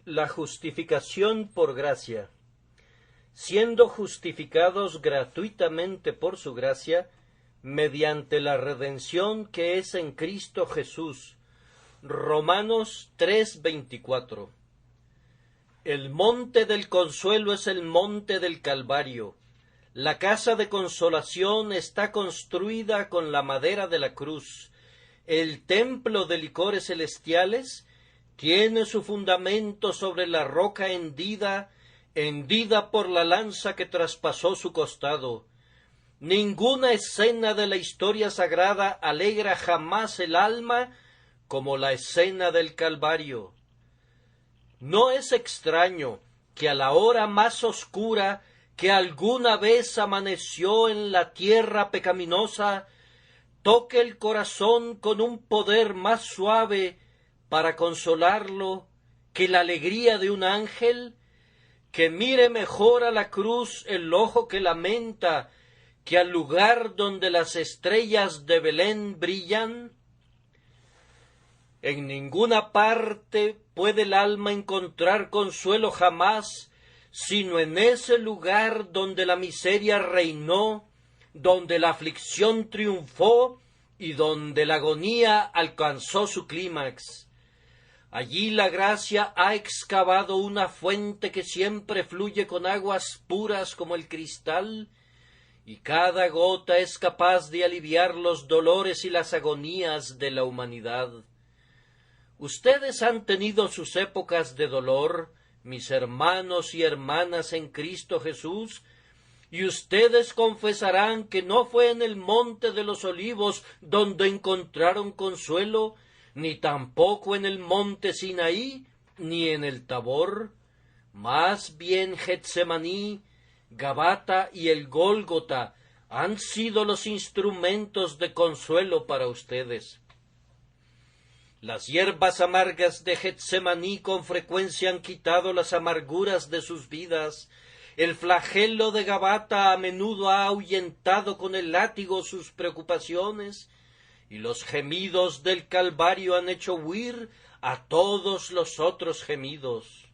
La justificación por gracia. Siendo justificados gratuitamente por su gracia, mediante la redención que es en Cristo Jesús. Romanos 3:24. El monte del consuelo es el monte del Calvario. La casa de consolación está construida con la madera de la cruz. El templo de licores celestiales tiene su fundamento sobre la roca hendida por la lanza que traspasó su costado. Ninguna escena de la historia sagrada alegra jamás el alma como la escena del Calvario. No es extraño que a la hora más oscura que alguna vez amaneció en la tierra pecaminosa, toque el corazón con un poder más suave para consolarlo que la alegría de un ángel, que mire mejor a la cruz el ojo que lamenta que al lugar donde las estrellas de Belén brillan. En ninguna parte puede el alma encontrar consuelo jamás, sino en ese lugar donde la miseria reinó, donde la aflicción triunfó y donde la agonía alcanzó su clímax. Allí la gracia ha excavado una fuente que siempre fluye con aguas puras como el cristal, y cada gota es capaz de aliviar los dolores y las agonías de la humanidad. Ustedes han tenido sus épocas de dolor, mis hermanos y hermanas en Cristo Jesús, y ustedes confesarán que no fue en el monte de los olivos donde encontraron consuelo, ni tampoco en el monte Sinaí, ni en el Tabor. Más bien Getsemaní, Gabata y el Gólgota han sido los instrumentos de consuelo para ustedes. Las hierbas amargas de Getsemaní con frecuencia han quitado las amarguras de sus vidas. El flagelo de Gabata a menudo ha ahuyentado con el látigo sus preocupaciones, y los gemidos del Calvario han hecho huir a todos los otros gemidos.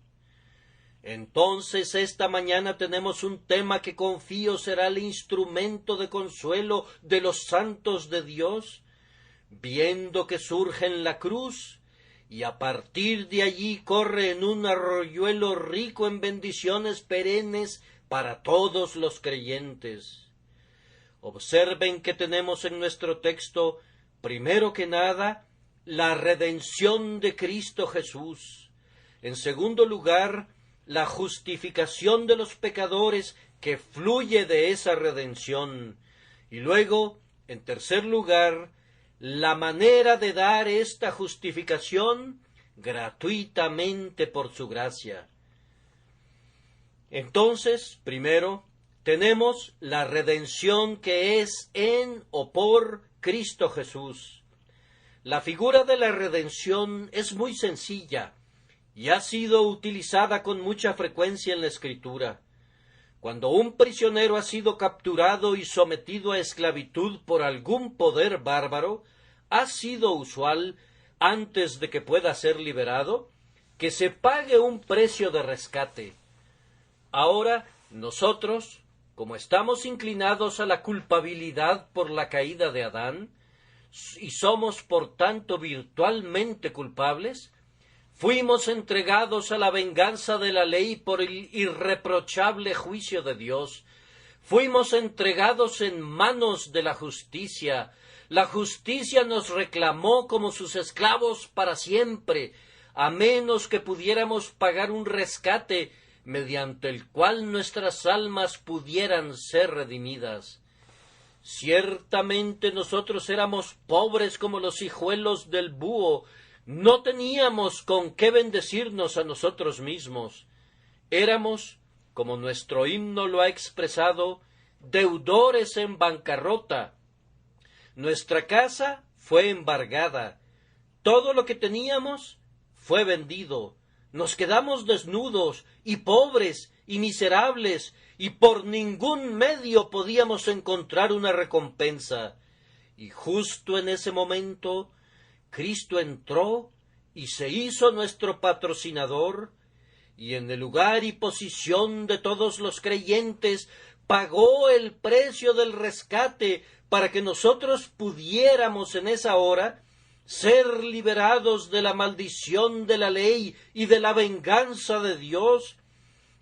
Entonces esta mañana tenemos un tema que confío será el instrumento de consuelo de los santos de Dios, viendo que surge en la cruz, y a partir de allí corre en un arroyuelo rico en bendiciones perennes para todos los creyentes. Observen que tenemos en nuestro texto, primero que nada, la redención de Cristo Jesús. En segundo lugar, la justificación de los pecadores que fluye de esa redención. Y luego, en tercer lugar, la manera de dar esta justificación gratuitamente por su gracia. Entonces, primero, tenemos la redención que es en o por Cristo Jesús. La figura de la redención es muy sencilla y ha sido utilizada con mucha frecuencia en la Escritura. Cuando un prisionero ha sido capturado y sometido a esclavitud por algún poder bárbaro, ha sido usual, antes de que pueda ser liberado, que se pague un precio de rescate. Ahora, nosotros, como estamos inclinados a la culpabilidad por la caída de Adán, y somos por tanto virtualmente culpables, fuimos entregados a la venganza de la ley por el irreprochable juicio de Dios. Fuimos entregados en manos de la justicia. La justicia nos reclamó como sus esclavos para siempre, a menos que pudiéramos pagar un rescate mediante el cual nuestras almas pudieran ser redimidas. Ciertamente nosotros éramos pobres como los hijuelos del búho, no teníamos con qué bendecirnos a nosotros mismos. Éramos, como nuestro himno lo ha expresado, deudores en bancarrota. Nuestra casa fue embargada, todo lo que teníamos fue vendido. Nos quedamos desnudos y pobres y miserables, y por ningún medio podíamos encontrar una recompensa. Y justo en ese momento Cristo entró y se hizo nuestro patrocinador, y en el lugar y posición de todos los creyentes pagó el precio del rescate para que nosotros pudiéramos en esa hora ser liberados de la maldición de la ley y de la venganza de Dios,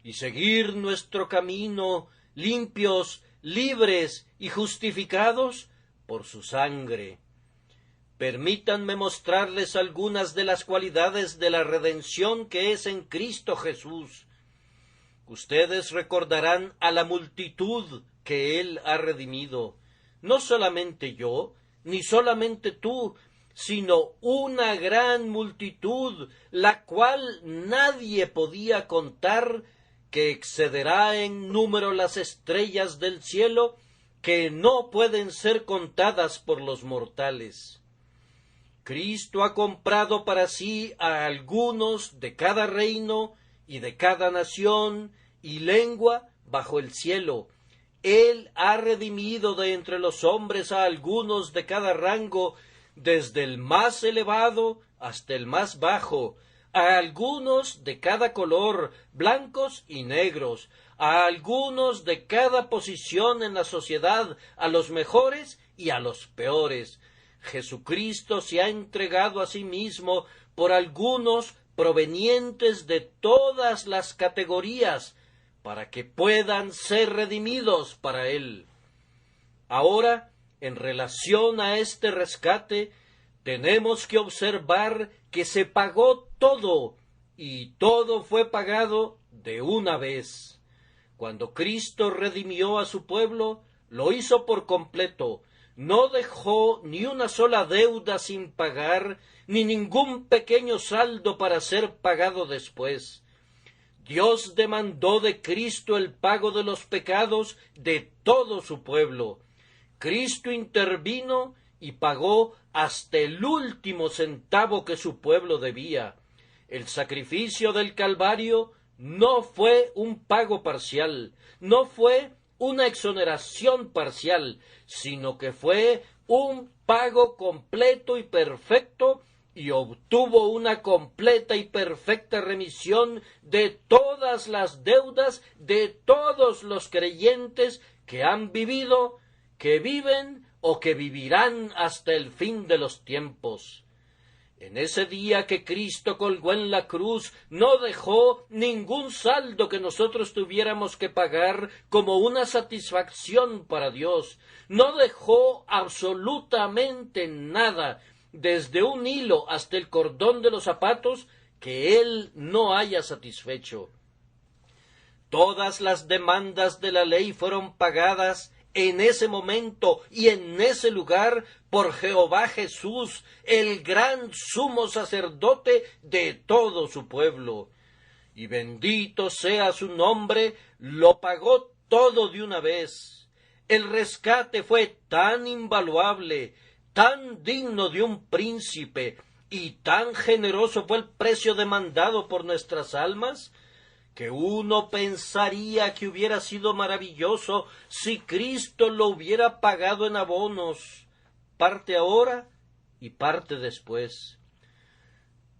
y seguir nuestro camino limpios, libres y justificados por su sangre. Permítanme mostrarles algunas de las cualidades de la redención que es en Cristo Jesús. Ustedes recordarán a la multitud que Él ha redimido, no solamente yo, ni solamente tú, sino una gran multitud, la cual nadie podía contar, que excederá en número las estrellas del cielo, que no pueden ser contadas por los mortales. Cristo ha comprado para sí a algunos de cada reino y de cada nación y lengua bajo el cielo. Él ha redimido de entre los hombres a algunos de cada rango, desde el más elevado hasta el más bajo, a algunos de cada color, blancos y negros, a algunos de cada posición en la sociedad, a los mejores y a los peores. Jesucristo se ha entregado a sí mismo por algunos provenientes de todas las categorías, para que puedan ser redimidos para Él. Ahora, en relación a este rescate, tenemos que observar que se pagó todo, y todo fue pagado de una vez. Cuando Cristo redimió a su pueblo, lo hizo por completo. No dejó ni una sola deuda sin pagar, ni ningún pequeño saldo para ser pagado después. Dios demandó de Cristo el pago de los pecados de todo su pueblo. Cristo intervino y pagó hasta el último centavo que su pueblo debía. El sacrificio del Calvario no fue un pago parcial, no fue una exoneración parcial, sino que fue un pago completo y perfecto, y obtuvo una completa y perfecta remisión de todas las deudas de todos los creyentes que han vivido, que viven o que vivirán hasta el fin de los tiempos. En ese día que Cristo colgó en la cruz, no dejó ningún saldo que nosotros tuviéramos que pagar como una satisfacción para Dios. No dejó absolutamente nada, desde un hilo hasta el cordón de los zapatos, que Él no haya satisfecho. Todas las demandas de la ley fueron pagadas en ese momento y en ese lugar por Jehová Jesús, el gran sumo sacerdote de todo su pueblo. Y bendito sea su nombre, lo pagó todo de una vez. El rescate fue tan invaluable, tan digno de un príncipe, y tan generoso fue el precio demandado por nuestras almas, que uno pensaría que hubiera sido maravilloso si Cristo lo hubiera pagado en abonos, parte ahora y parte después.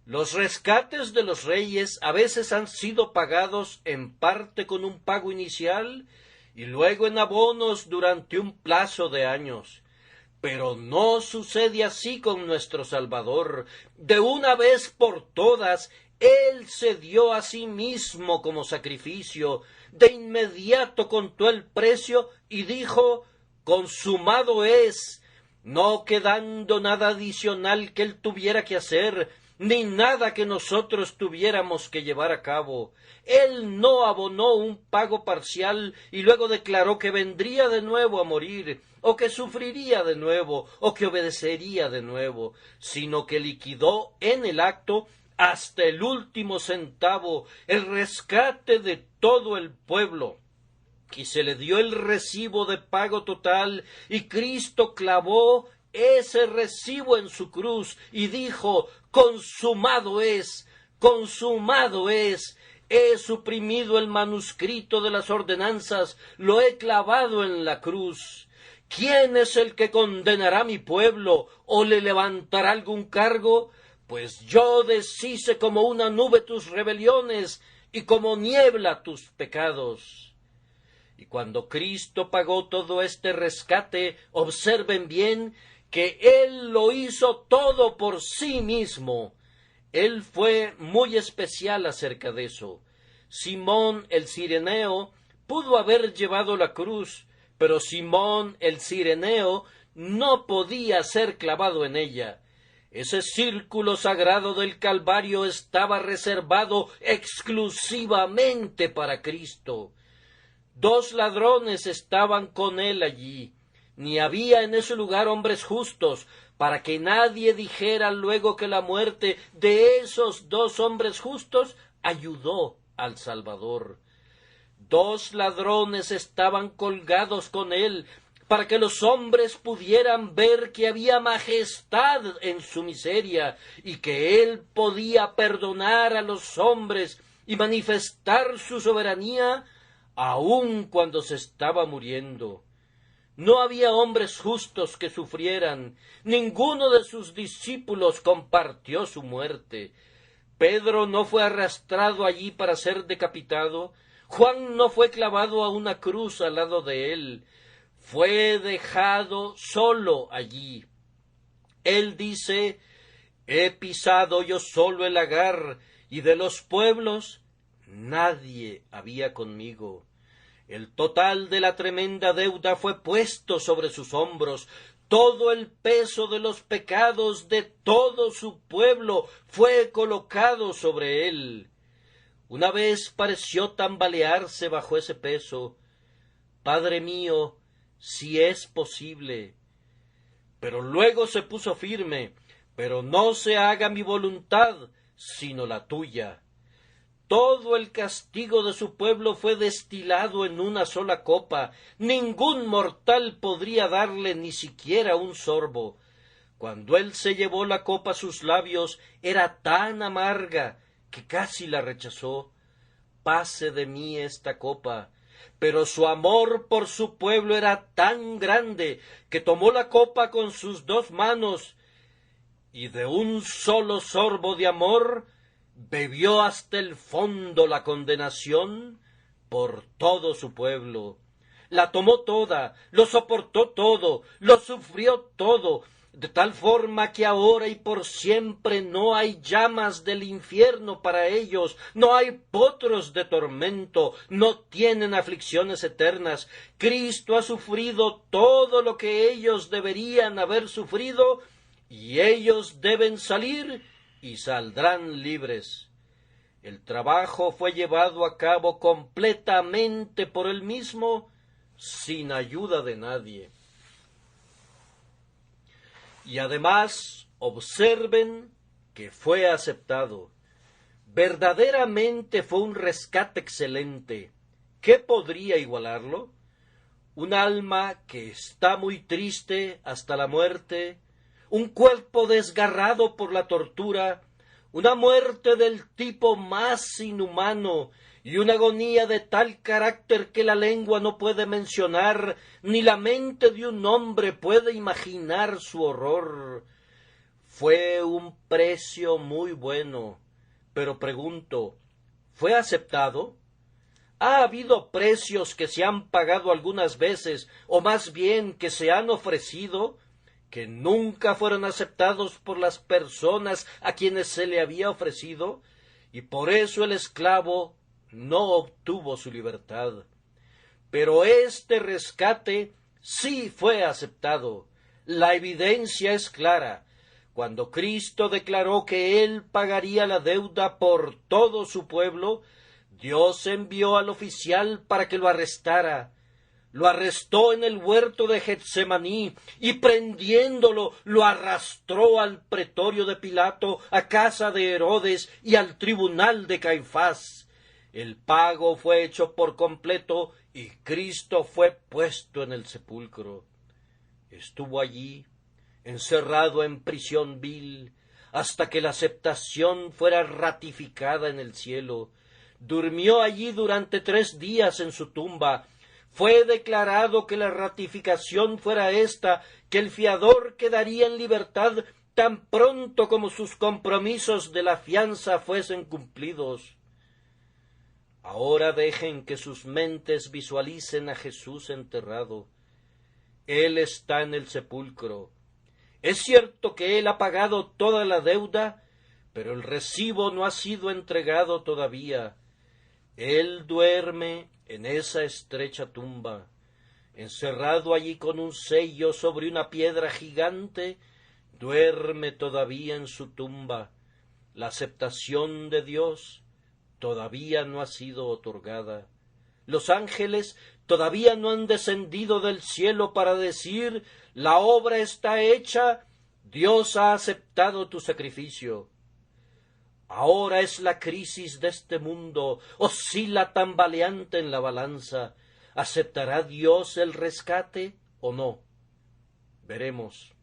Los rescates de los reyes a veces han sido pagados en parte con un pago inicial y luego en abonos durante un plazo de años. Pero no sucede así con nuestro Salvador. De una vez por todas, Él se dio a sí mismo como sacrificio. De inmediato contó el precio y dijo: consumado es, no quedando nada adicional que Él tuviera que hacer, ni nada que nosotros tuviéramos que llevar a cabo. Él no abonó un pago parcial y luego declaró que vendría de nuevo a morir, o que sufriría de nuevo, o que obedecería de nuevo, sino que liquidó en el acto hasta el último centavo el rescate de todo el pueblo. Y se le dio el recibo de pago total, y Cristo clavó ese recibo en su cruz y dijo: consumado es, consumado es. He suprimido el manuscrito de las ordenanzas, lo he clavado en la cruz. ¿Quién es el que condenará a mi pueblo o le levantará algún cargo? Pues yo deshice como una nube tus rebeliones, y como niebla tus pecados. Y cuando Cristo pagó todo este rescate, observen bien que Él lo hizo todo por sí mismo. Él fue muy especial acerca de eso. Simón el Cireneo pudo haber llevado la cruz, pero Simón el Cireneo no podía ser clavado en ella. Ese círculo sagrado del Calvario estaba reservado exclusivamente para Cristo. 2 ladrones estaban con él allí. Ni había en ese lugar hombres justos, para que nadie dijera luego que la muerte de esos 2 hombres justos ayudó al Salvador. 2 ladrones estaban colgados con él, para que los hombres pudieran ver que había majestad en su miseria, y que él podía perdonar a los hombres y manifestar su soberanía, aun cuando se estaba muriendo. No había hombres justos que sufrieran. Ninguno de sus discípulos compartió su muerte. Pedro no fue arrastrado allí para ser decapitado. Juan no fue clavado a una cruz al lado de él. Fue dejado solo allí. Él dice: he pisado yo solo el lagar, y de los pueblos nadie había conmigo. El total de la tremenda deuda fue puesto sobre sus hombros. Todo el peso de los pecados de todo su pueblo fue colocado sobre él. Una vez pareció tambalearse bajo ese peso. Padre mío, si es posible. Pero luego se puso firme. Pero no se haga mi voluntad, sino la tuya. Todo el castigo de su pueblo fue destilado en una sola copa. Ningún mortal podría darle ni siquiera un sorbo. Cuando él se llevó la copa a sus labios, era tan amarga que casi la rechazó. Pase de mí esta copa. Pero su amor por su pueblo era tan grande que tomó la copa con sus 2 manos y de un solo sorbo de amor bebió hasta el fondo la condenación por todo su pueblo. La tomó toda, lo soportó todo, lo sufrió todo, de tal forma que ahora y por siempre no hay llamas del infierno para ellos, no hay potros de tormento, no tienen aflicciones eternas. Cristo ha sufrido todo lo que ellos deberían haber sufrido, y ellos deben salir y saldrán libres. El trabajo fue llevado a cabo completamente por él mismo, sin ayuda de nadie. Y además, observen que fue aceptado. Verdaderamente fue un rescate excelente. ¿Qué podría igualarlo? Un alma que está muy triste hasta la muerte, un cuerpo desgarrado por la tortura, una muerte del tipo más inhumano y una agonía de tal carácter que la lengua no puede mencionar, ni la mente de un hombre puede imaginar su horror. Fue un precio muy bueno, pero pregunto, ¿fue aceptado? ¿Ha habido precios que se han pagado algunas veces, o más bien que se han ofrecido, que nunca fueron aceptados por las personas a quienes se le había ofrecido, y por eso el esclavo no obtuvo su libertad? Pero este rescate sí fue aceptado. La evidencia es clara. Cuando Cristo declaró que Él pagaría la deuda por todo su pueblo, Dios envió al oficial para que lo arrestara. Lo arrestó en el huerto de Getsemaní y prendiéndolo lo arrastró al pretorio de Pilato, a casa de Herodes y al tribunal de Caifás. El pago fue hecho por completo y Cristo fue puesto en el sepulcro. Estuvo allí, encerrado en prisión vil, hasta que la aceptación fuera ratificada en el cielo. Durmió allí durante 3 días en su tumba. Fue declarado que la ratificación fuera esta, que el fiador quedaría en libertad tan pronto como sus compromisos de la fianza fuesen cumplidos. Ahora dejen que sus mentes visualicen a Jesús enterrado. Él está en el sepulcro. Es cierto que Él ha pagado toda la deuda, pero el recibo no ha sido entregado todavía. Él duerme en esa estrecha tumba, encerrado allí con un sello sobre una piedra gigante, duerme todavía en su tumba. La aceptación de Dios todavía no ha sido otorgada. Los ángeles todavía no han descendido del cielo para decir: la obra está hecha, Dios ha aceptado tu sacrificio. Ahora es la crisis de este mundo, oscila tambaleante en la balanza. ¿Aceptará Dios el rescate o no? Veremos.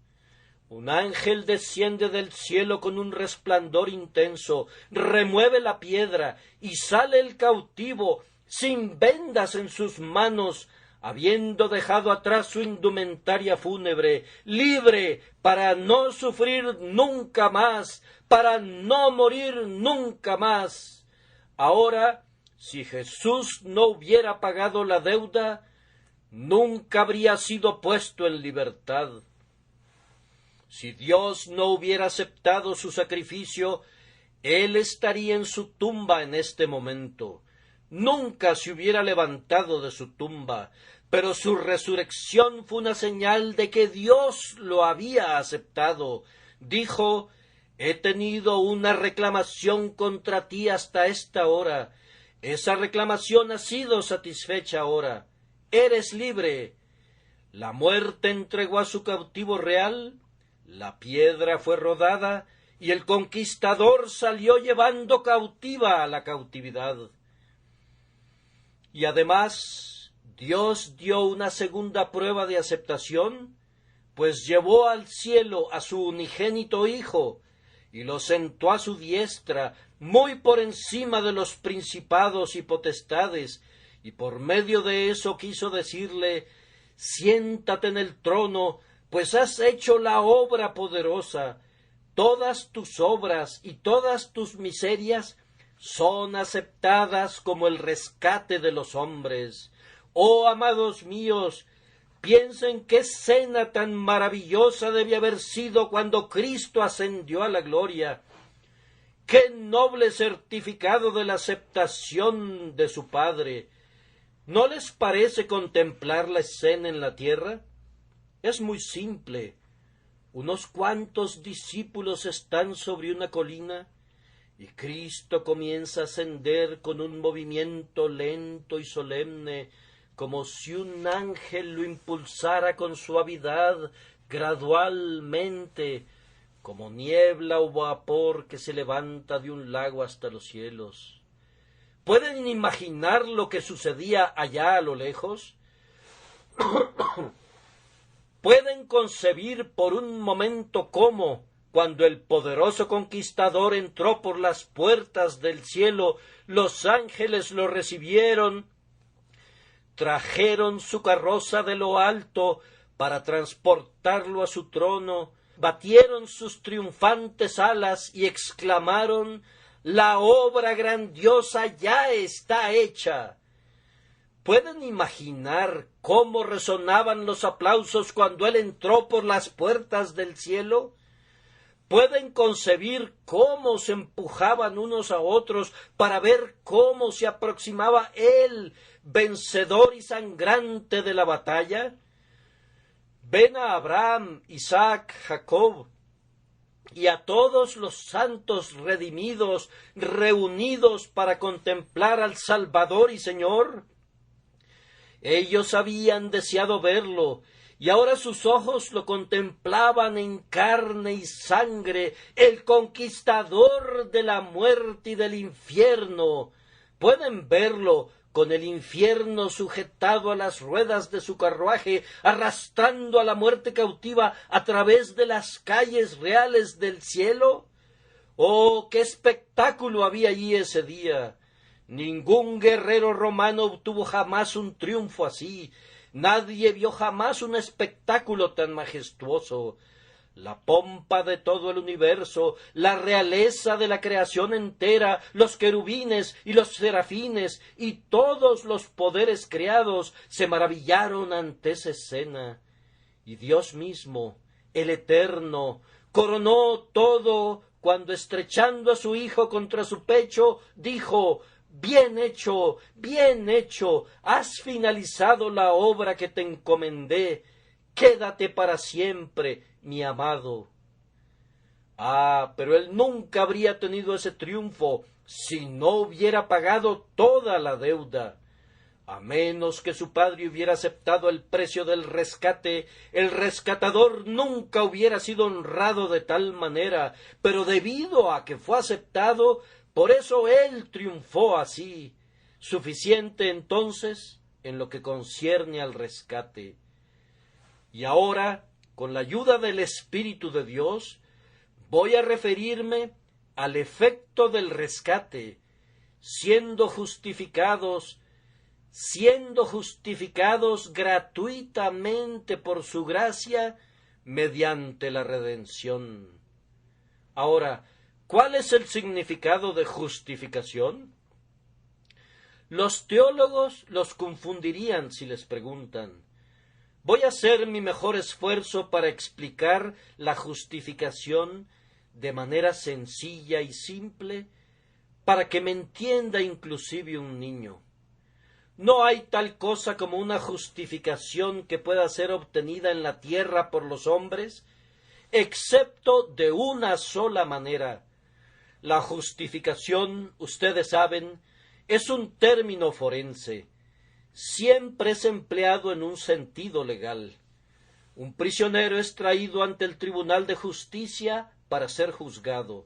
Un ángel desciende del cielo con un resplandor intenso, remueve la piedra y sale el cautivo, sin vendas en sus manos, habiendo dejado atrás su indumentaria fúnebre, libre para no sufrir nunca más, para no morir nunca más. Ahora, si Jesús no hubiera pagado la deuda, nunca habría sido puesto en libertad. Si Dios no hubiera aceptado su sacrificio, Él estaría en su tumba en este momento. Nunca se hubiera levantado de su tumba, pero su resurrección fue una señal de que Dios lo había aceptado. Dijo: he tenido una reclamación contra ti hasta esta hora. Esa reclamación ha sido satisfecha ahora. Eres libre. La muerte entregó a su cautivo real, la piedra fue rodada, y el conquistador salió llevando cautiva a la cautividad. Y además, Dios dio una segunda prueba de aceptación, pues llevó al cielo a su unigénito Hijo, y lo sentó a su diestra, muy por encima de los principados y potestades, y por medio de eso quiso decirle: siéntate en el trono, pues has hecho la obra poderosa. Todas tus obras y todas tus miserias son aceptadas como el rescate de los hombres. Oh, amados míos, piensen qué escena tan maravillosa debe haber sido cuando Cristo ascendió a la gloria. Qué noble certificado de la aceptación de su Padre. ¿No les parece contemplar la escena en la tierra? Es muy simple. Unos cuantos discípulos están sobre una colina y Cristo comienza a ascender con un movimiento lento y solemne, como si un ángel lo impulsara con suavidad, gradualmente, como niebla o vapor que se levanta de un lago hasta los cielos. ¿Pueden imaginar lo que sucedía allá a lo lejos? ¿Pueden concebir por un momento cómo, cuando el poderoso conquistador entró por las puertas del cielo, los ángeles lo recibieron, trajeron su carroza de lo alto para transportarlo a su trono, batieron sus triunfantes alas y exclamaron: la obra grandiosa ya está hecha? ¿Pueden imaginar cómo resonaban los aplausos cuando él entró por las puertas del cielo? ¿Pueden concebir cómo se empujaban unos a otros para ver cómo se aproximaba él, vencedor y sangrante de la batalla? Ven a Abraham, Isaac, Jacob y a todos los santos redimidos reunidos para contemplar al Salvador y Señor. Ellos habían deseado verlo, y ahora sus ojos lo contemplaban en carne y sangre, el conquistador de la muerte y del infierno. Pueden verlo con el infierno sujetado a las ruedas de su carruaje, arrastrando a la muerte cautiva a través de las calles reales del cielo. ¡Oh, qué espectáculo había allí ese día! Ningún guerrero romano obtuvo jamás un triunfo así. Nadie vio jamás un espectáculo tan majestuoso. la pompa de todo el universo, la realeza de la creación entera, los querubines y los serafines y todos los poderes creados se maravillaron ante esa escena. Y Dios mismo, el Eterno, coronó todo cuando, estrechando a su Hijo contra su pecho, dijo: bien hecho, has finalizado la obra que te encomendé, quédate para siempre, mi amado. Ah, pero él nunca habría tenido ese triunfo si no hubiera pagado toda la deuda. A menos que su padre hubiera aceptado el precio del rescate, el rescatador nunca hubiera sido honrado de tal manera, pero debido a que fue aceptado, por eso él triunfó así. Suficiente entonces en lo que concierne al rescate. Y ahora, con la ayuda del Espíritu de Dios, voy a referirme al efecto del rescate, siendo justificados gratuitamente por su gracia mediante la redención. Ahora, ¿cuál es el significado de justificación? Los teólogos los confundirían si les preguntan. Voy a hacer mi mejor esfuerzo para explicar la justificación de manera sencilla y simple, para que me entienda inclusive un niño. No hay tal cosa como una justificación que pueda ser obtenida en la tierra por los hombres, excepto de una sola manera. La justificación, ustedes saben, es un término forense. Siempre es empleado en un sentido legal. Un prisionero es traído ante el tribunal de justicia para ser juzgado.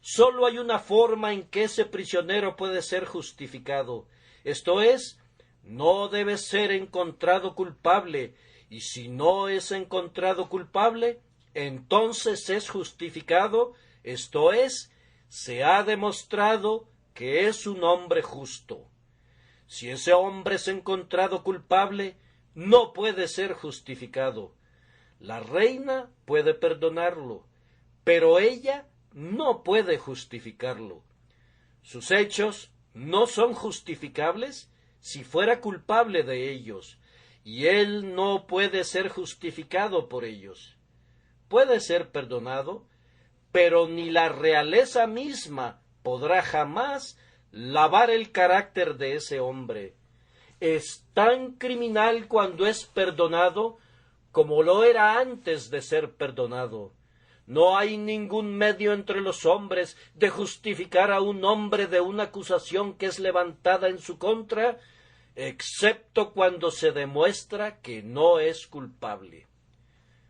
Sólo hay una forma en que ese prisionero puede ser justificado. Esto es, no debe ser encontrado culpable, y si no es encontrado culpable, entonces es justificado, esto es, se ha demostrado que es un hombre justo. Si ese hombre es encontrado culpable, no puede ser justificado. La reina puede perdonarlo, pero ella no puede justificarlo. Sus hechos no son justificables si fuera culpable de ellos, y él no puede ser justificado por ellos. Puede ser perdonado, pero ni la realeza misma podrá jamás lavar el carácter de ese hombre. Es tan criminal cuando es perdonado como lo era antes de ser perdonado. No hay ningún medio entre los hombres de justificar a un hombre de una acusación que es levantada en su contra, excepto cuando se demuestra que no es culpable.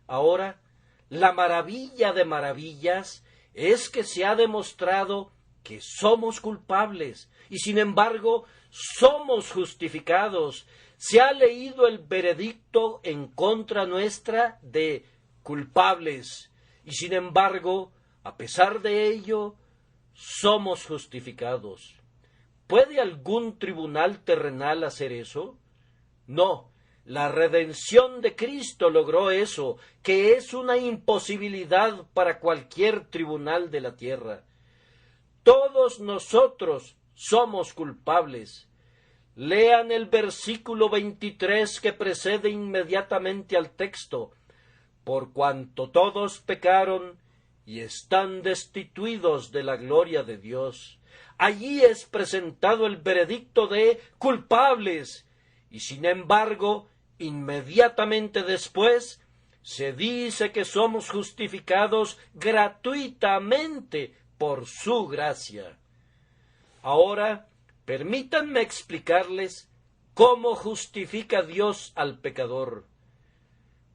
Ahora, la maravilla de maravillas es que se ha demostrado que somos culpables y sin embargo somos justificados. Se ha leído el veredicto en contra nuestra de culpables y sin embargo, a pesar de ello, somos justificados. ¿Puede algún tribunal terrenal hacer eso? No, la redención de Cristo logró eso, que es una imposibilidad para cualquier tribunal de la tierra. Todos nosotros somos culpables. Lean el versículo 23 que precede inmediatamente al texto. Por cuanto todos pecaron y están destituidos de la gloria de Dios. Allí es presentado el veredicto de culpables, y sin embargo, inmediatamente después, se dice que somos justificados gratuitamente por su gracia. Ahora, permítanme explicarles cómo justifica Dios al pecador.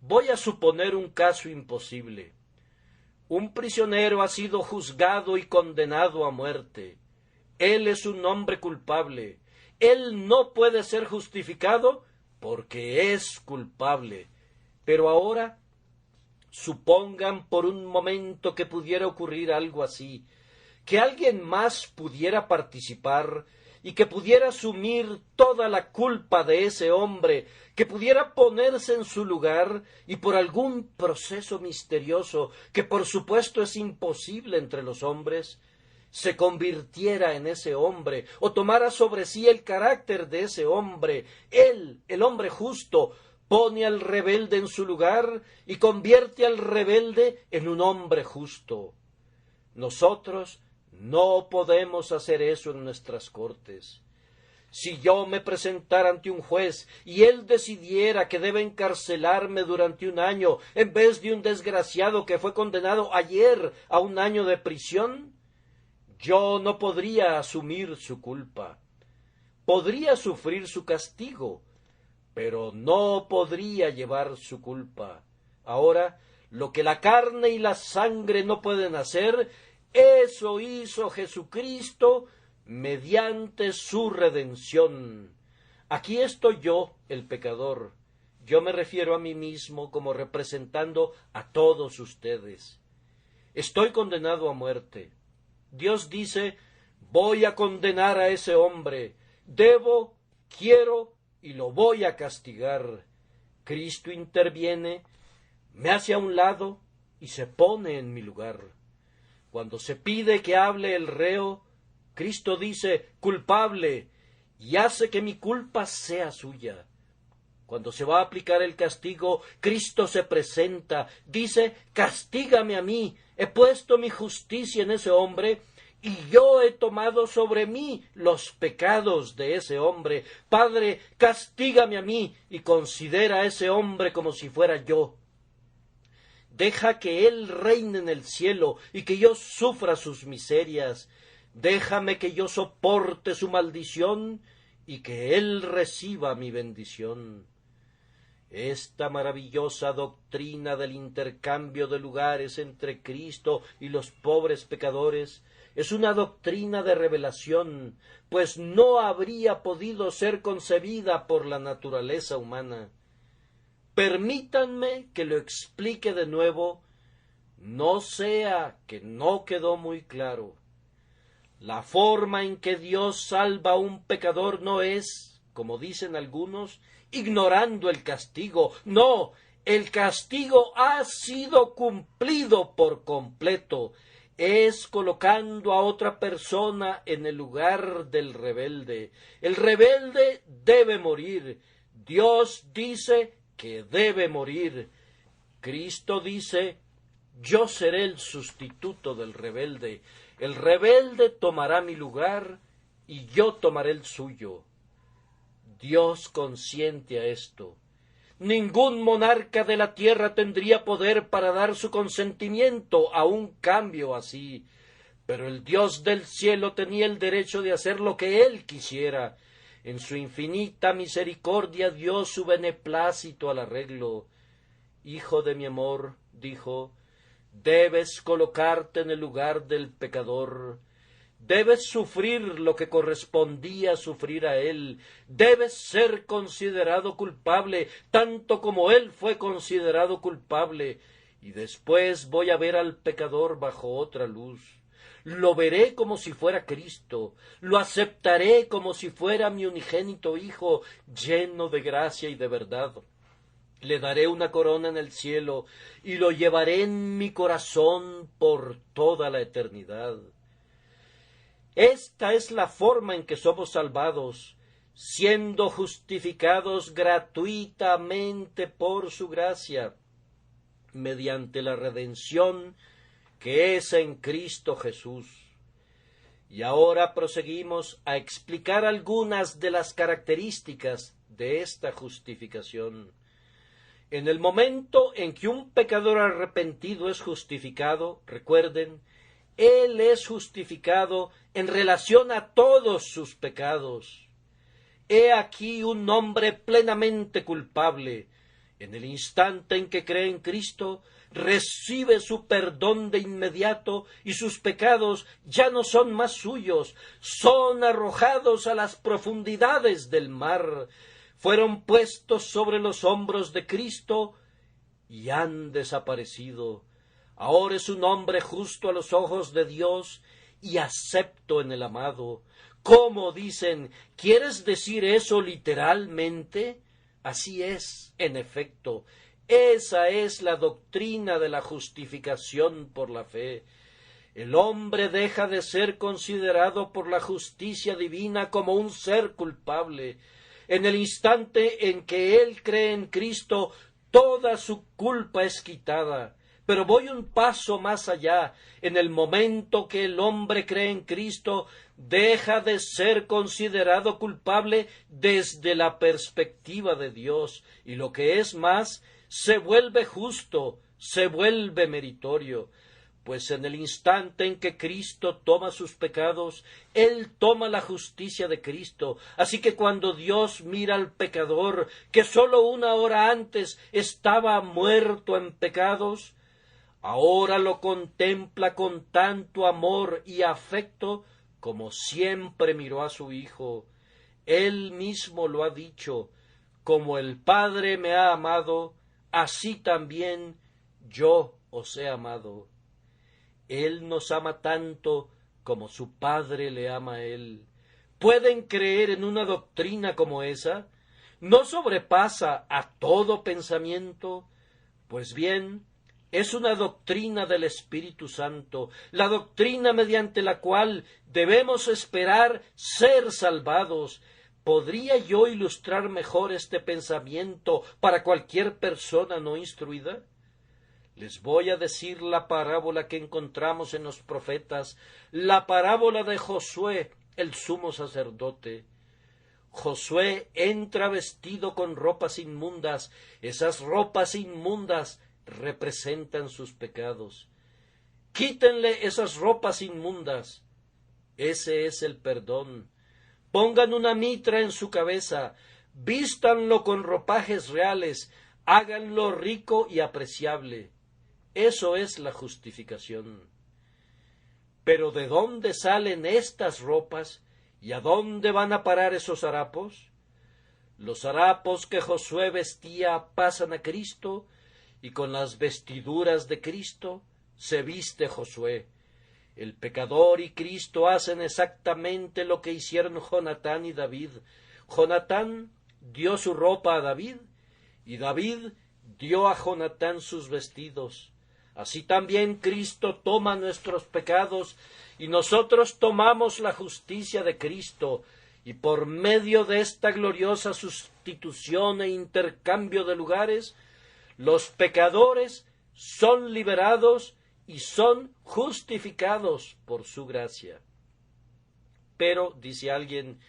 Voy a suponer un caso imposible. Un prisionero ha sido juzgado y condenado a muerte. Él es un hombre culpable. Él no puede ser justificado porque es culpable. Pero ahora, supongan por un momento que pudiera ocurrir algo así, que alguien más pudiera participar y que pudiera asumir toda la culpa de ese hombre, que pudiera ponerse en su lugar y por algún proceso misterioso, que por supuesto es imposible entre los hombres, se convirtiera en ese hombre, o tomara sobre sí el carácter de ese hombre. Él, el hombre justo, pone al rebelde en su lugar y convierte al rebelde en un hombre justo. Nosotros no podemos hacer eso en nuestras cortes. Si yo me presentara ante un juez y él decidiera que debe encarcelarme durante un año en vez de un desgraciado que fue condenado ayer a un año de prisión, yo no podría asumir su culpa. Podría sufrir su castigo, pero no podría llevar su culpa. Ahora, lo que la carne y la sangre no pueden hacer, eso hizo Jesucristo mediante su redención. Aquí estoy yo, el pecador. Yo me refiero a mí mismo como representando a todos ustedes. Estoy condenado a muerte. Dios dice, voy a condenar a ese hombre. Debo, quiero y lo voy a castigar. Cristo interviene, me hace a un lado y se pone en mi lugar. Cuando se pide que hable el reo, Cristo dice, culpable, y hace que mi culpa sea suya. Cuando se va a aplicar el castigo, Cristo se presenta, dice, castígame a mí, he puesto mi justicia en ese hombre, y yo he tomado sobre mí los pecados de ese hombre. Padre, castígame a mí, y considera a ese hombre como si fuera yo. Deja que él reine en el cielo, y que yo sufra sus miserias. Déjame que yo soporte su maldición, y que él reciba mi bendición. Esta maravillosa doctrina del intercambio de lugares entre Cristo y los pobres pecadores es una doctrina de revelación, pues no habría podido ser concebida por la naturaleza humana. Permítanme que lo explique de nuevo, no sea que no quedó muy claro. La forma en que Dios salva a un pecador no es, como dicen algunos, ignorando el castigo. No, el castigo ha sido cumplido por completo. Es colocando a otra persona en el lugar del rebelde. El rebelde debe morir. Dios dice que debe morir. Cristo dice, yo seré el sustituto del rebelde. El rebelde tomará mi lugar y yo tomaré el suyo. Dios consiente a esto. Ningún monarca de la tierra tendría poder para dar su consentimiento a un cambio así, pero el Dios del cielo tenía el derecho de hacer lo que él quisiera. En su infinita misericordia dio su beneplácito al arreglo. Hijo de mi amor, dijo, debes colocarte en el lugar del pecador. Debes sufrir lo que correspondía sufrir a él. Debes ser considerado culpable, tanto como él fue considerado culpable. Y después voy a ver al pecador bajo otra luz. Lo veré como si fuera Cristo. Lo aceptaré como si fuera mi unigénito Hijo, lleno de gracia y de verdad. Le daré una corona en el cielo y lo llevaré en mi corazón por toda la eternidad. Esta es la forma en que somos salvados, siendo justificados gratuitamente por su gracia, mediante la redención que es en Cristo Jesús. Y ahora proseguimos a explicar algunas de las características de esta justificación. En el momento en que un pecador arrepentido es justificado, recuerden, él es justificado en relación a todos sus pecados. He aquí un hombre plenamente culpable. En el instante en que cree en Cristo, recibe su perdón de inmediato y sus pecados ya no son más suyos, son arrojados a las profundidades del mar. Fueron puestos sobre los hombros de Cristo y han desaparecido. Ahora es un hombre justo a los ojos de Dios y acepto en el amado. ¿Cómo dicen? ¿Quieres decir eso literalmente? Así es, en efecto. Esa es la doctrina de la justificación por la fe. El hombre deja de ser considerado por la justicia divina como un ser culpable. En el instante en que él cree en Cristo, toda su culpa es quitada. Pero voy un paso más allá. En el momento que el hombre cree en Cristo, deja de ser considerado culpable desde la perspectiva de Dios. Y lo que es más, se vuelve justo, se vuelve meritorio. Pues en el instante en que Cristo toma sus pecados, Él toma la justicia de Cristo. Así que cuando Dios mira al pecador, que sólo una hora antes estaba muerto en pecados, ahora lo contempla con tanto amor y afecto como siempre miró a su Hijo. Él mismo lo ha dicho: como el Padre me ha amado, así también yo os he amado. Él nos ama tanto como su Padre le ama a Él. ¿Pueden creer en una doctrina como esa? ¿No sobrepasa a todo pensamiento? Pues bien, es una doctrina del Espíritu Santo, la doctrina mediante la cual debemos esperar ser salvados. ¿Podría yo ilustrar mejor este pensamiento para cualquier persona no instruida? Les voy a decir la parábola que encontramos en los profetas, la parábola de Josué, el sumo sacerdote. Josué entra vestido con ropas inmundas. Esas ropas inmundas representan sus pecados. Quítenle esas ropas inmundas. Ese es el perdón. Pongan una mitra en su cabeza, vístanlo con ropajes reales, háganlo rico y apreciable. Eso es la justificación. Pero ¿de dónde salen estas ropas y a dónde van a parar esos harapos? Los harapos que Josué vestía pasan a Cristo, y con las vestiduras de Cristo se viste Josué. El pecador y Cristo hacen exactamente lo que hicieron Jonatán y David. Jonatán dio su ropa a David, y David dio a Jonatán sus vestidos. Así también Cristo toma nuestros pecados y nosotros tomamos la justicia de Cristo, y por medio de esta gloriosa sustitución e intercambio de lugares, los pecadores son liberados y son justificados por su gracia. Pero, dice alguien,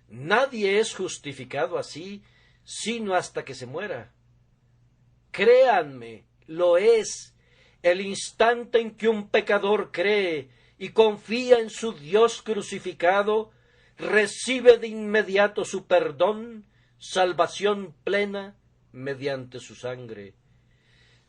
nadie es justificado así, sino hasta que se muera. Créanme, lo es. El instante en que un pecador cree y confía en su Dios crucificado, recibe de inmediato su perdón, salvación plena mediante su sangre.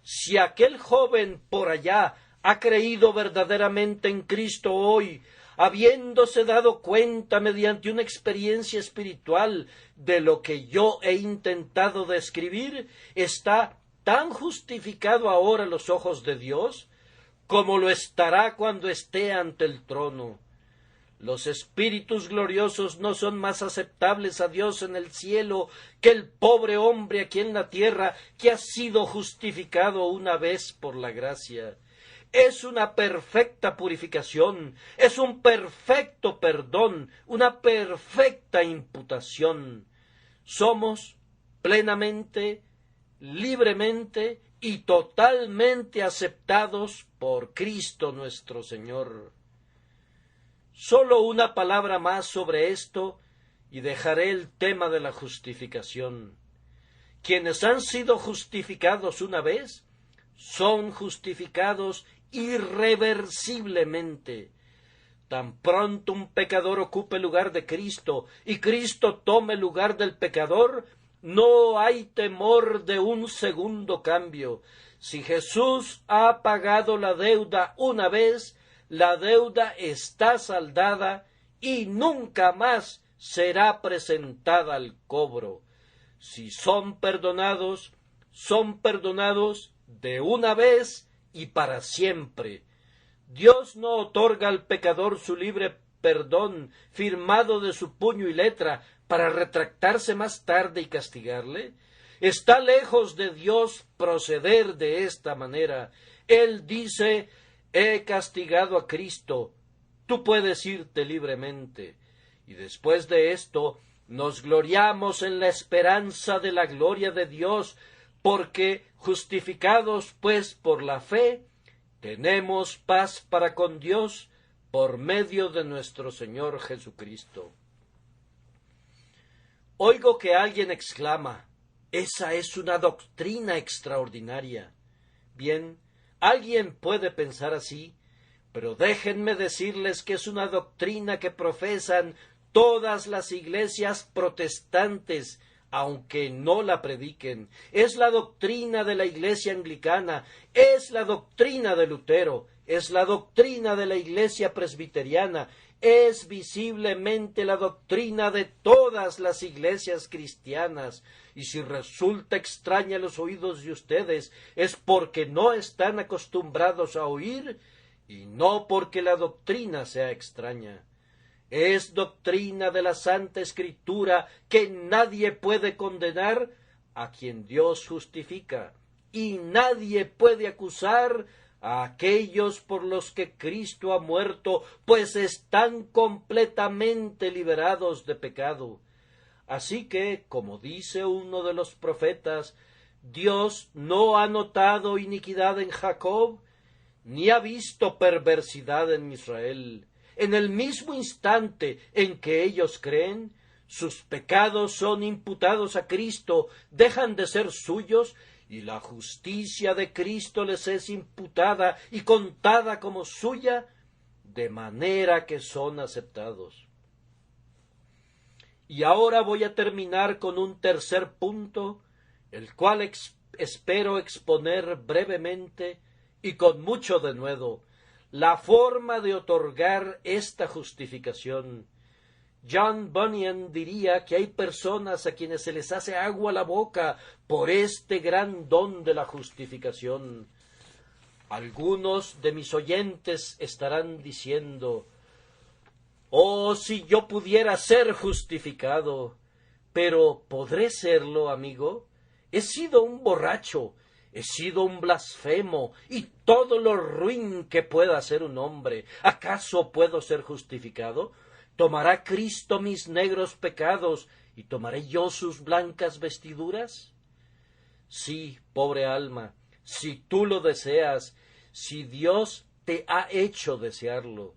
Si aquel joven por allá ha creído verdaderamente en Cristo hoy, habiéndose dado cuenta mediante una experiencia espiritual de lo que yo he intentado describir, está tan justificado ahora a los ojos de Dios como lo estará cuando esté ante el trono. Los espíritus gloriosos no son más aceptables a Dios en el cielo que el pobre hombre aquí en la tierra que ha sido justificado una vez por la gracia. Es una perfecta purificación, es un perfecto perdón, una perfecta imputación. Somos plenamente, libremente y totalmente aceptados por Cristo nuestro Señor. Solo una palabra más sobre esto y dejaré el tema de la justificación. Quienes han sido justificados una vez, son justificados irreversiblemente. Tan pronto un pecador ocupe el lugar de Cristo y Cristo tome el lugar del pecador, no hay temor de un segundo cambio. Si Jesús ha pagado la deuda una vez, la deuda está saldada y nunca más será presentada al cobro. Si son perdonados de una vez y para siempre. Dios no otorga al pecador su libre perdón, firmado de su puño y letra, para retractarse más tarde y castigarle. Está lejos de Dios proceder de esta manera. Él dice: he castigado a Cristo, tú puedes irte libremente. Y después de esto, nos gloriamos en la esperanza de la gloria de Dios, porque, justificados pues por la fe, tenemos paz para con Dios por medio de nuestro Señor Jesucristo. Oigo que alguien exclama: esa es una doctrina extraordinaria. Bien, alguien puede pensar así, pero déjenme decirles que es una doctrina que profesan todas las iglesias protestantes, aunque no la prediquen. Es la doctrina de la iglesia anglicana, es la doctrina de Lutero, es la doctrina de la iglesia presbiteriana, es visiblemente la doctrina de todas las iglesias cristianas. Y si resulta extraña a los oídos de ustedes, es porque no están acostumbrados a oír y no porque la doctrina sea extraña. Es doctrina de la Santa Escritura que nadie puede condenar a quien Dios justifica, y nadie puede acusar a aquellos por los que Cristo ha muerto, pues están completamente liberados de pecado. Así que, como dice uno de los profetas, Dios no ha notado iniquidad en Jacob, ni ha visto perversidad en Israel. En el mismo instante en que ellos creen, sus pecados son imputados a Cristo, dejan de ser suyos, y la justicia de Cristo les es imputada y contada como suya, de manera que son aceptados. Y ahora voy a terminar con un tercer punto, el cual espero exponer brevemente y con mucho denuedo: la forma de otorgar esta justificación. John Bunyan diría que hay personas a quienes se les hace agua la boca por este gran don de la justificación. Algunos de mis oyentes estarán diciendo: oh, si yo pudiera ser justificado. Pero ¿podré serlo, amigo? He sido un borracho, he sido un blasfemo, y todo lo ruin que pueda ser un hombre. ¿Acaso puedo ser justificado? ¿Tomará Cristo mis negros pecados, y tomaré yo sus blancas vestiduras? Sí, pobre alma, si tú lo deseas, si Dios te ha hecho desearlo.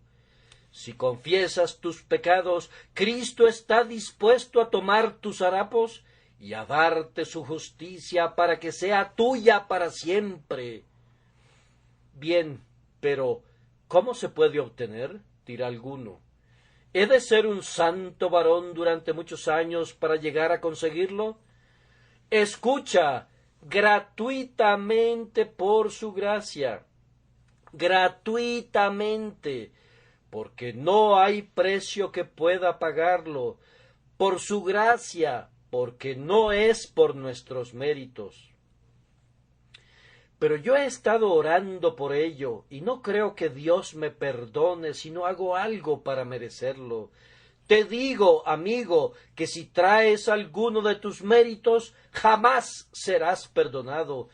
Si confiesas tus pecados, Cristo está dispuesto a tomar tus harapos y a darte su justicia para que sea tuya para siempre. Bien, pero ¿cómo se puede obtener?, dirá alguno. ¿He de ser un santo varón durante muchos años para llegar a conseguirlo? Escucha: gratuitamente por su gracia, gratuitamente, porque no hay precio que pueda pagarlo, por su gracia, porque no es por nuestros méritos. Pero yo he estado orando por ello, y no creo que Dios me perdone si no hago algo para merecerlo. Te digo, amigo, que si traes alguno de tus méritos, jamás serás perdonado.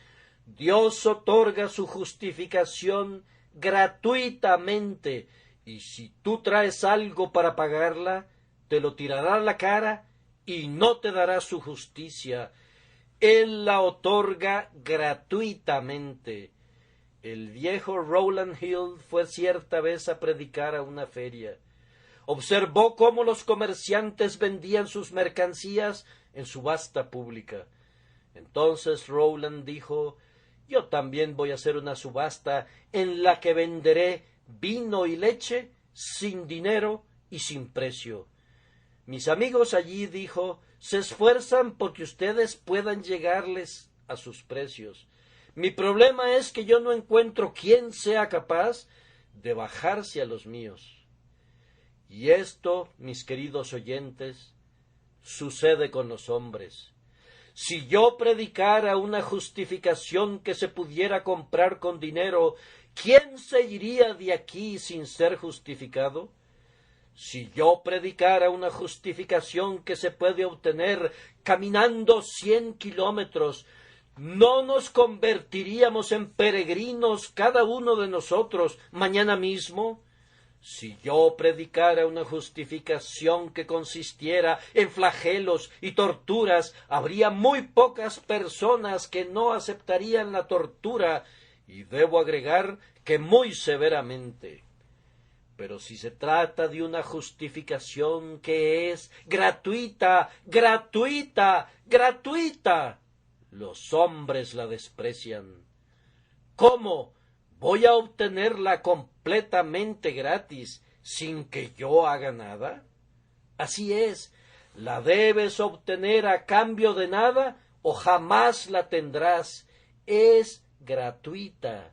Dios otorga su justificación gratuitamente, y si tú traes algo para pagarla, te lo tirará a la cara y no te dará su justicia. Él la otorga gratuitamente. El viejo Rowland Hill fue cierta vez a predicar a una feria. Observó cómo los comerciantes vendían sus mercancías en subasta pública. Entonces Rowland dijo: yo también voy a hacer una subasta en la que venderé vino y leche sin dinero y sin precio. Mis amigos allí, dijo, se esfuerzan porque ustedes puedan llegarles a sus precios. Mi problema es que yo no encuentro quien sea capaz de bajarse a los míos. Y esto, mis queridos oyentes, sucede con los hombres. Si yo predicara una justificación que se pudiera comprar con dinero, ¿quién se iría de aquí sin ser justificado? Si yo predicara una justificación que se puede obtener caminando 100 kilómetros, ¿no nos convertiríamos en peregrinos cada uno de nosotros mañana mismo? Si yo predicara una justificación que consistiera en flagelos y torturas, habría muy pocas personas que no aceptarían la tortura, y debo agregar que muy severamente. Pero si se trata de una justificación que es gratuita, gratuita, gratuita, los hombres la desprecian. ¿Cómo voy a obtenerla completamente gratis sin que yo haga nada? Así es, la debes obtener a cambio de nada o jamás la tendrás. Es gratuita.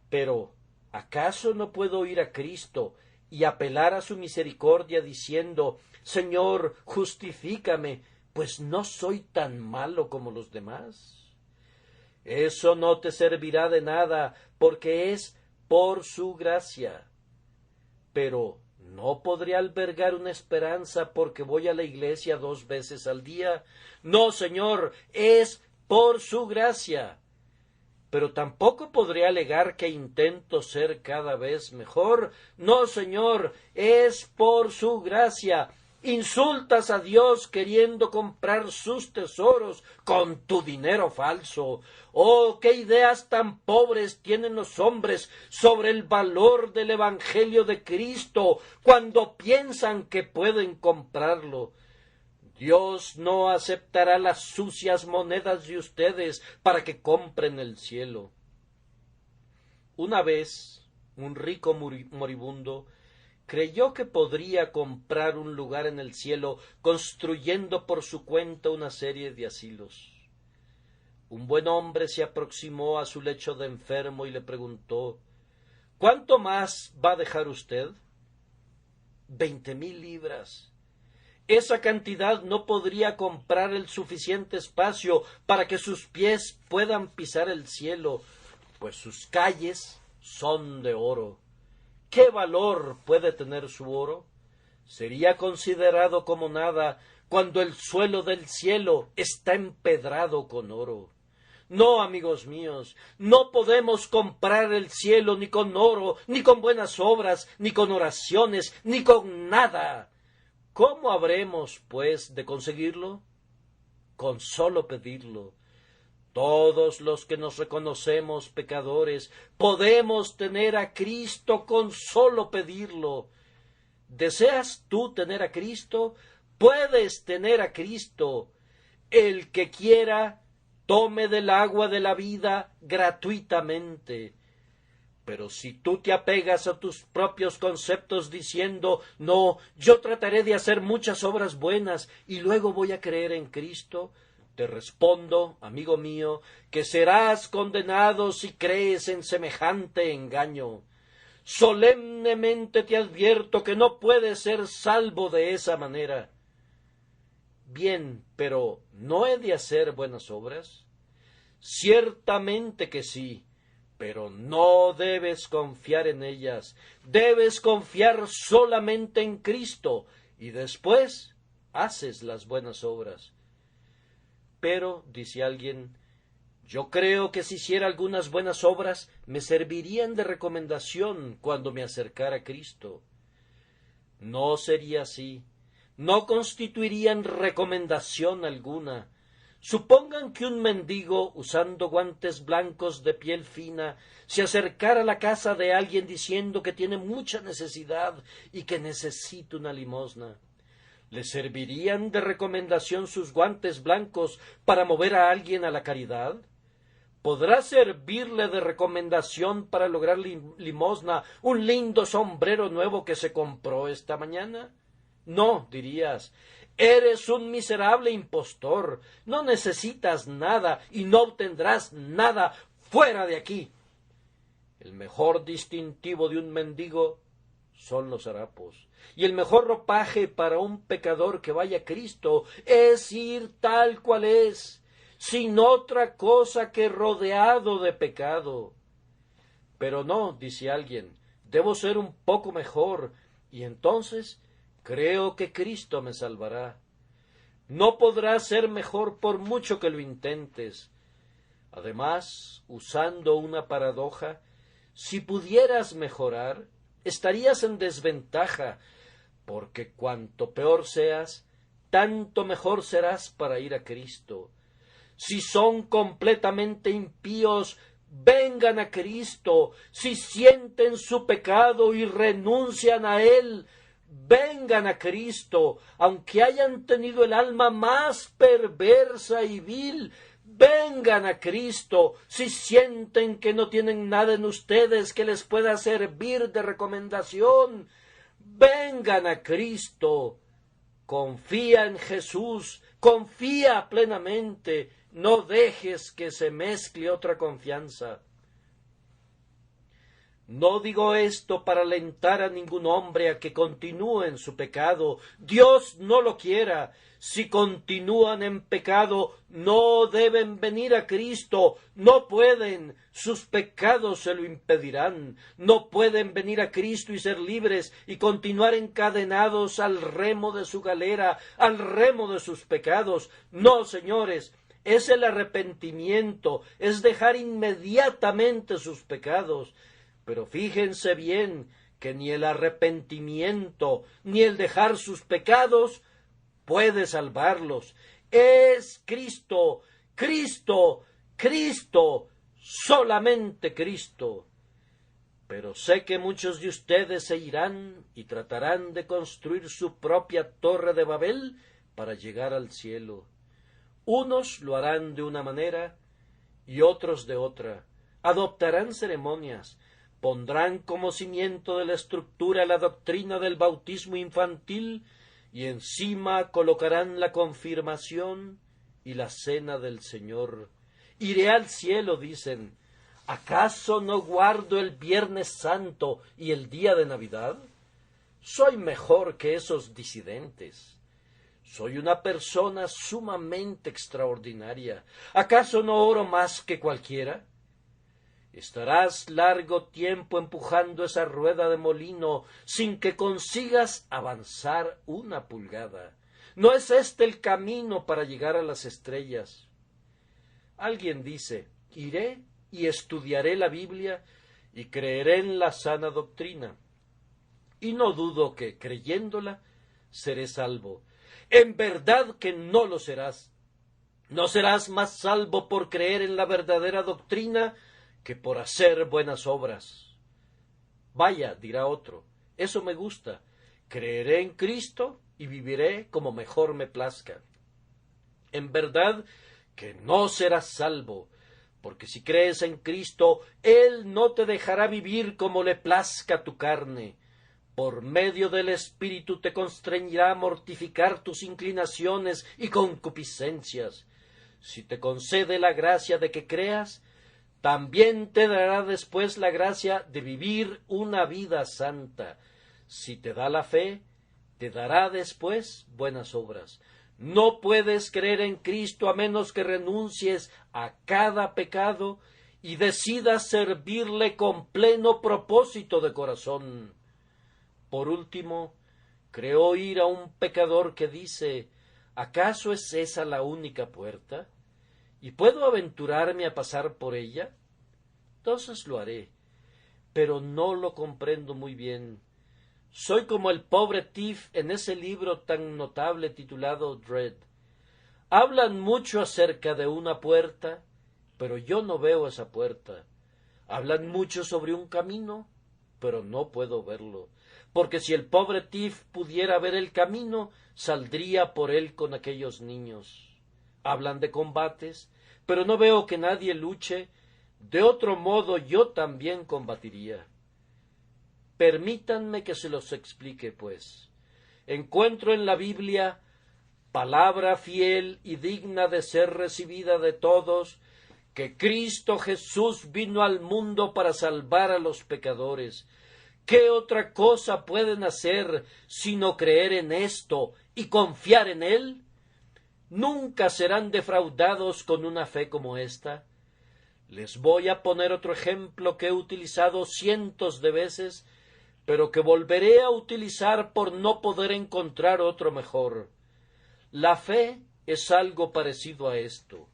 Pero, ¿acaso no puedo ir a Cristo y apelar a su misericordia diciendo, Señor, justifícame, pues no soy tan malo como los demás? Eso no te servirá de nada, porque es por su gracia. Pero no podré albergar una esperanza porque voy a la iglesia 2 veces al día. No, Señor, es por su gracia. Pero tampoco podré alegar que intento ser cada vez mejor. No, Señor, es por su gracia. Insultas a Dios queriendo comprar sus tesoros con tu dinero falso. Oh, qué ideas tan pobres tienen los hombres sobre el valor del Evangelio de Cristo cuando piensan que pueden comprarlo. Dios no aceptará las sucias monedas de ustedes para que compren el cielo. Una vez, un rico moribundo creyó que podría comprar un lugar en el cielo construyendo por su cuenta una serie de asilos. Un buen hombre se aproximó a su lecho de enfermo y le preguntó, ¿cuánto más va a dejar usted? 20,000 libras. Esa cantidad no podría comprar el suficiente espacio para que sus pies puedan pisar el cielo, pues sus calles son de oro. ¿Qué valor puede tener su oro? Sería considerado como nada cuando el suelo del cielo está empedrado con oro. No, amigos míos, no podemos comprar el cielo ni con oro, ni con buenas obras, ni con oraciones, ni con nada. ¿Cómo habremos, pues, de conseguirlo? Con solo pedirlo. Todos los que nos reconocemos pecadores podemos tener a Cristo con solo pedirlo. ¿Deseas tú tener a Cristo? Puedes tener a Cristo. El que quiera, tome del agua de la vida gratuitamente. Pero si tú te apegas a tus propios conceptos diciendo, no, yo trataré de hacer muchas obras buenas y luego voy a creer en Cristo, te respondo, amigo mío, que serás condenado si crees en semejante engaño. Solemnemente te advierto que no puedes ser salvo de esa manera. Bien, pero ¿no he de hacer buenas obras? Ciertamente que sí, pero no debes confiar en ellas. Debes confiar solamente en Cristo y después haces las buenas obras. Pero, dice alguien, yo creo que si hiciera algunas buenas obras me servirían de recomendación cuando me acercara a Cristo. No sería así. No constituirían recomendación alguna. Supongan que un mendigo, usando guantes blancos de piel fina, se acercara a la casa de alguien diciendo que tiene mucha necesidad y que necesita una limosna. ¿Le servirían de recomendación sus guantes blancos para mover a alguien a la caridad? ¿Podrá servirle de recomendación para lograr limosna un lindo sombrero nuevo que se compró esta mañana? No, dirías, eres un miserable impostor, no necesitas nada y no obtendrás nada, fuera de aquí. El mejor distintivo de un mendigo son los harapos. Y el mejor ropaje para un pecador que vaya a Cristo es ir tal cual es, sin otra cosa que rodeado de pecado. Pero no, dice alguien, debo ser un poco mejor, y entonces creo que Cristo me salvará. No podrás ser mejor por mucho que lo intentes. Además, usando una paradoja, si pudieras mejorar, estarías en desventaja, porque cuanto peor seas, tanto mejor serás para ir a Cristo. Si son completamente impíos, vengan a Cristo. Si sienten su pecado y renuncian a él, vengan a Cristo. Aunque hayan tenido el alma más perversa y vil, vengan a Cristo. Si sienten que no tienen nada en ustedes que les pueda servir de recomendación, vengan a Cristo. Confía en Jesús, confía plenamente, no dejes que se mezcle otra confianza. No digo esto para alentar a ningún hombre a que continúe en su pecado. Dios no lo quiera. Si continúan en pecado, no deben venir a Cristo. No pueden. Sus pecados se lo impedirán. No pueden venir a Cristo y ser libres y continuar encadenados al remo de su galera, al remo de sus pecados. No, señores. Es el arrepentimiento, es dejar inmediatamente sus pecados. Pero fíjense bien que ni el arrepentimiento ni el dejar sus pecados puede salvarlos. Es Cristo, Cristo, Cristo, solamente Cristo. Pero sé que muchos de ustedes se irán y tratarán de construir su propia torre de Babel para llegar al cielo. Unos lo harán de una manera y otros de otra. Adoptarán ceremonias, pondrán como cimiento de la estructura la doctrina del bautismo infantil y encima colocarán la confirmación y la cena del Señor. Iré al cielo, dicen. ¿Acaso no guardo el Viernes Santo y el día de Navidad? Soy mejor que esos disidentes. Soy una persona sumamente extraordinaria. ¿Acaso no oro más que cualquiera? Estarás largo tiempo empujando esa rueda de molino sin que consigas avanzar una pulgada. ¿No es este el camino para llegar a las estrellas? Alguien dice, iré y estudiaré la Biblia y creeré en la sana doctrina. Y no dudo que, creyéndola, seré salvo. En verdad que no lo serás. No serás más salvo por creer en la verdadera doctrina que por hacer buenas obras. Vaya, dirá otro, eso me gusta. Creeré en Cristo y viviré como mejor me plazca. En verdad que no serás salvo, porque si crees en Cristo, Él no te dejará vivir como le plazca tu carne. Por medio del Espíritu te constreñirá a mortificar tus inclinaciones y concupiscencias. Si te concede la gracia de que creas, también te dará después la gracia de vivir una vida santa. Si te da la fe, te dará después buenas obras. No puedes creer en Cristo a menos que renuncies a cada pecado y decidas servirle con pleno propósito de corazón. Por último, creo oír a un pecador que dice, ¿acaso es esa la única puerta? ¿Y puedo aventurarme a pasar por ella? Entonces lo haré, pero no lo comprendo muy bien. Soy como el pobre Tiff en ese libro tan notable titulado Dread. Hablan mucho acerca de una puerta, pero yo no veo esa puerta. Hablan mucho sobre un camino, pero no puedo verlo, porque si el pobre Tiff pudiera ver el camino, saldría por él con aquellos niños. Hablan de combates, pero no veo que nadie luche. De otro modo yo también combatiría. Permítanme que se los explique, pues. Encuentro en la Biblia palabra fiel y digna de ser recibida de todos, que Cristo Jesús vino al mundo para salvar a los pecadores, ¿Qué otra cosa pueden hacer sino creer en esto y confiar en él? Nunca serán defraudados con una fe como esta. Les voy a poner otro ejemplo que he utilizado cientos de veces, pero que volveré a utilizar por no poder encontrar otro mejor. La fe es algo parecido a esto.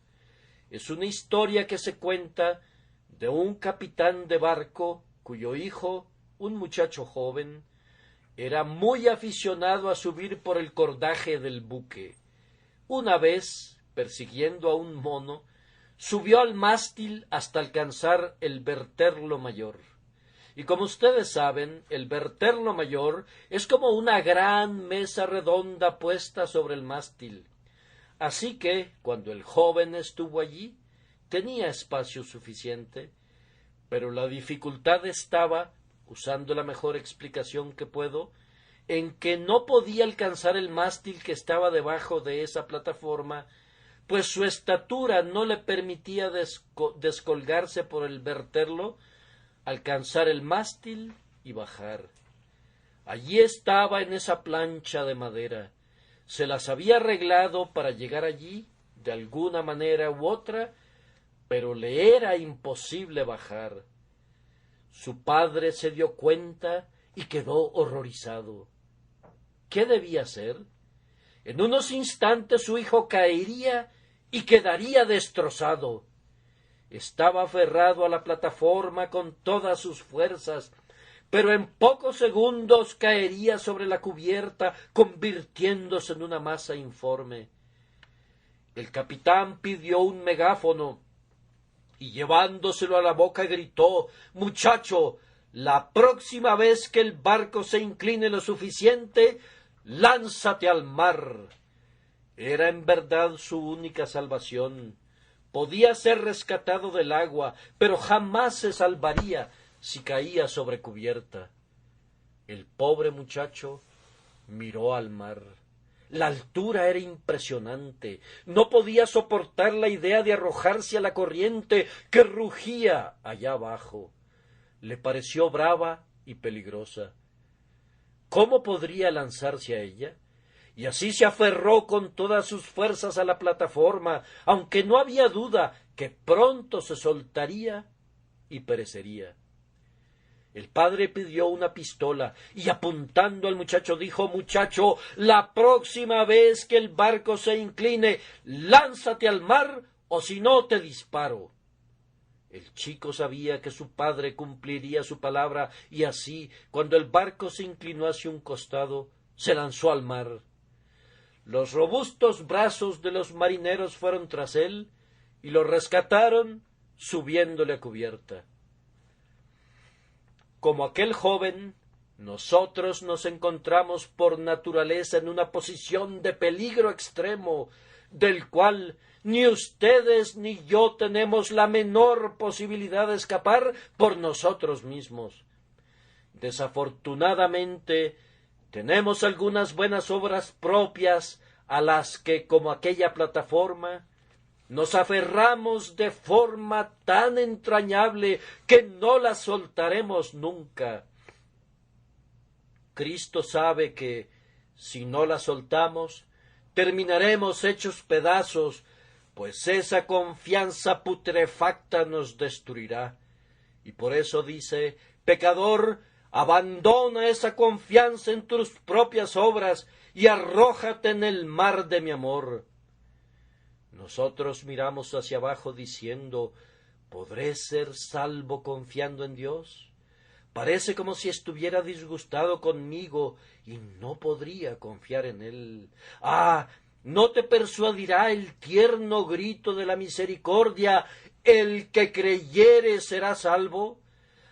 Es una historia que se cuenta de un capitán de barco cuyo hijo, un muchacho joven, era muy aficionado a subir por el cordaje del buque. Una vez, persiguiendo a un mono, subió al mástil hasta alcanzar el verterlo mayor. Y como ustedes saben, el verterlo mayor es como una gran mesa redonda puesta sobre el mástil. Así que, cuando el joven estuvo allí, tenía espacio suficiente, pero la dificultad estaba, usando la mejor explicación que puedo, en que no podía alcanzar el mástil que estaba debajo de esa plataforma, pues su estatura no le permitía descolgarse por el verterlo, alcanzar el mástil y bajar. Allí estaba en esa plancha de madera. Se las había arreglado para llegar allí, de alguna manera u otra, pero le era imposible bajar. Su padre se dio cuenta y quedó horrorizado. ¿Qué debía hacer? En unos instantes su hijo caería y quedaría destrozado. Estaba aferrado a la plataforma con todas sus fuerzas, pero en pocos segundos caería sobre la cubierta, convirtiéndose en una masa informe. El capitán pidió un megáfono y llevándoselo a la boca gritó: «Muchacho, la próxima vez que el barco se incline lo suficiente, lánzate al mar». Era en verdad su única salvación. Podía ser rescatado del agua, pero jamás se salvaría si caía sobre cubierta. El pobre muchacho miró al mar. La altura era impresionante. No podía soportar la idea de arrojarse a la corriente que rugía allá abajo. Le pareció brava y peligrosa. ¿Cómo podría lanzarse a ella? Y así se aferró con todas sus fuerzas a la plataforma, aunque no había duda que pronto se soltaría y perecería. El padre pidió una pistola y apuntando al muchacho dijo: «Muchacho, la próxima vez que el barco se incline, lánzate al mar o si no te disparo». El chico sabía que su padre cumpliría su palabra y así, cuando el barco se inclinó hacia un costado, se lanzó al mar. Los robustos brazos de los marineros fueron tras él y lo rescataron subiéndole a cubierta. Como aquel joven, nosotros nos encontramos por naturaleza en una posición de peligro extremo, del cual ni ustedes ni yo tenemos la menor posibilidad de escapar por nosotros mismos. Desafortunadamente, tenemos algunas buenas obras propias a las que, como aquella plataforma, nos aferramos de forma tan entrañable que no las soltaremos nunca. Cristo sabe que, si no las soltamos, terminaremos hechos pedazos, pues esa confianza putrefacta nos destruirá. Y por eso dice: «Pecador, abandona esa confianza en tus propias obras y arrójate en el mar de mi amor». Nosotros miramos hacia abajo diciendo: ¿podré ser salvo confiando en Dios? Parece como si estuviera disgustado conmigo y no podría confiar en Él. ¡Ah! ¿No te persuadirá el tierno grito de la misericordia: «El que creyere será salvo»?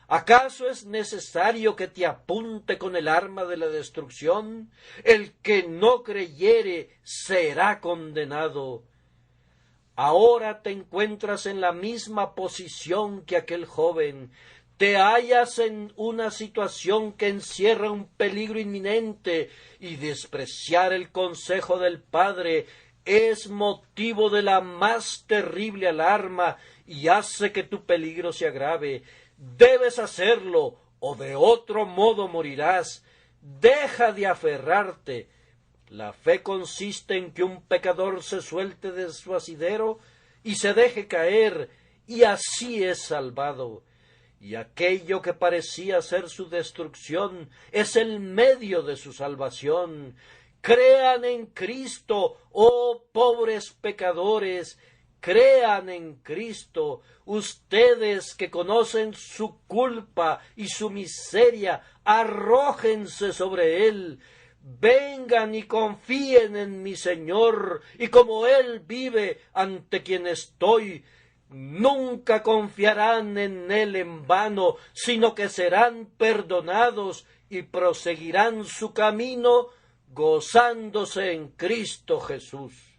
¿Acaso es necesario que te apunte con el arma de la destrucción? El que no creyere será condenado. Ahora te encuentras en la misma posición que aquel joven. Te hallas en una situación que encierra un peligro inminente, y despreciar el consejo del Padre es motivo de la más terrible alarma y hace que tu peligro se agrave. Debes hacerlo o de otro modo morirás. Deja de aferrarte. La fe consiste en que un pecador se suelte de su asidero y se deje caer, y así es salvado. Y aquello que parecía ser su destrucción es el medio de su salvación. Crean en Cristo, oh pobres pecadores, crean en Cristo, ustedes que conocen su culpa y su miseria, arrójense sobre Él. Vengan y confíen en mi Señor, y como Él vive ante quien estoy, nunca confiarán en Él en vano, sino que serán perdonados y proseguirán su camino gozándose en Cristo Jesús.